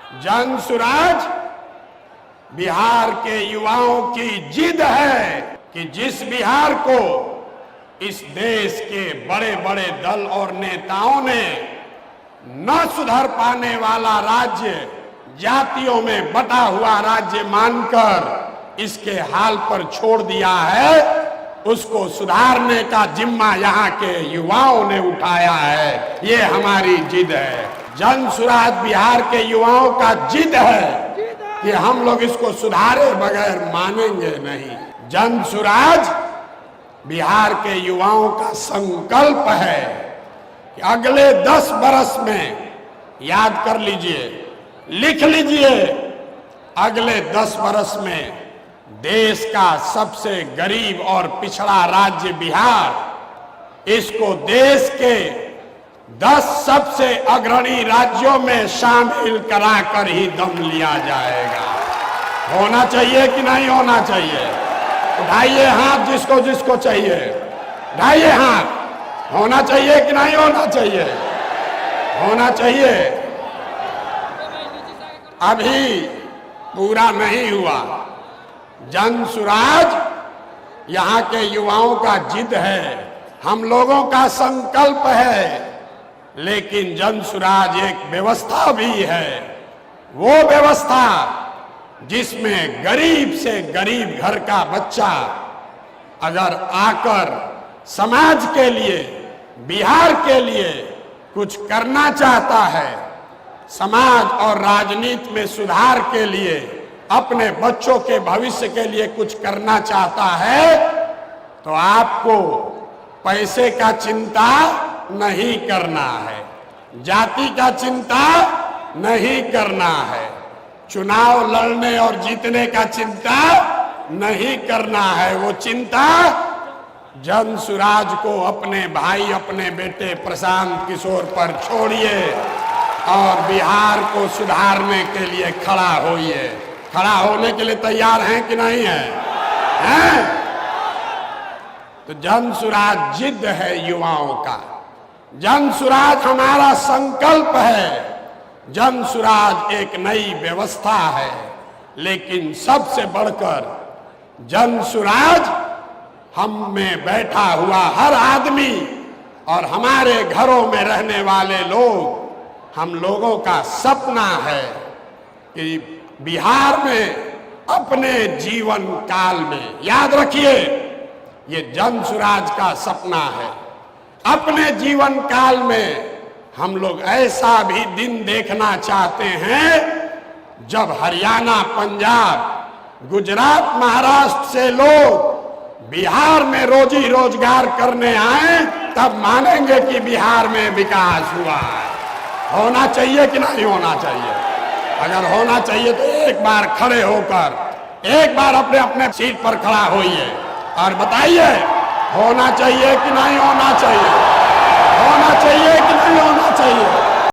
जन सुराज बिहार के युवाओं की जिद है कि जिस बिहार को इस देश के बड़े बड़े दल और नेताओं ने न सुधर पाने वाला राज्य, जातियों में बटा हुआ राज्य मानकर इसके हाल पर छोड़ दिया है, उसको सुधारने का जिम्मा यहाँ के युवाओं ने उठाया है। ये हमारी जिद है। जन सुराज बिहार के युवाओं का जिद है कि हम लोग इसको सुधारे बगैर मानेंगे नहीं। जन सुराज बिहार के युवाओं का संकल्प है कि अगले 10 बरस में, याद कर लीजिए, लिख लीजिए, अगले 10 बरस में देश का सबसे गरीब और पिछड़ा राज्य बिहार, इसको देश के 10 सबसे अग्रणी राज्यों में शामिल कराकर ही दम लिया जाएगा। होना चाहिए कि नहीं होना चाहिए? उठाइए हाथ जिसको जिसको चाहिए, उठाइए हाथ। होना चाहिए कि नहीं होना चाहिए? होना चाहिए। अभी पूरा नहीं हुआ। जन सुराज यहाँ के युवाओं का जिद है, हम लोगों का संकल्प है, लेकिन जन सुराज एक व्यवस्था भी है। वो व्यवस्था जिसमें गरीब से गरीब घर का बच्चा अगर आकर समाज के लिए, बिहार के लिए कुछ करना चाहता है, समाज और राजनीति में सुधार के लिए, अपने बच्चों के भविष्य के लिए कुछ करना चाहता है, तो आपको पैसे का चिंता नहीं करना है, जाति का चिंता नहीं करना है, चुनाव लड़ने और जीतने का चिंता नहीं करना है। वो चिंता जन सुराज को, अपने भाई, अपने बेटे प्रशांत किशोर पर छोड़िए और बिहार को सुधारने के लिए खड़ा होइए। खड़ा होने के लिए तैयार हैं कि नहीं हैं? तो जन सुराज जिद है युवाओं का, जन सुराज हमारा संकल्प है, जन सुराज एक नई व्यवस्था है, लेकिन सबसे बढ़कर जन सुराज हम में बैठा हुआ हर आदमी और हमारे घरों में रहने वाले लोग, हम लोगों का सपना है कि बिहार में अपने जीवन काल में, याद रखिए ये जन सुराज का सपना है, अपने जीवन काल में हम लोग ऐसा भी दिन देखना चाहते हैं जब हरियाणा, पंजाब, गुजरात, महाराष्ट्र से लोग बिहार में रोजी रोजगार करने आए, तब मानेंगे कि बिहार में विकास हुआ है। होना चाहिए कि नहीं होना चाहिए? अगर होना चाहिए तो एक बार खड़े होकर, एक बार अपने अपने सीट पर खड़ा होइए और बताइए होना चाहिए कि नहीं होना चाहिए? होना चाहिए कि नहीं होना चाहिए?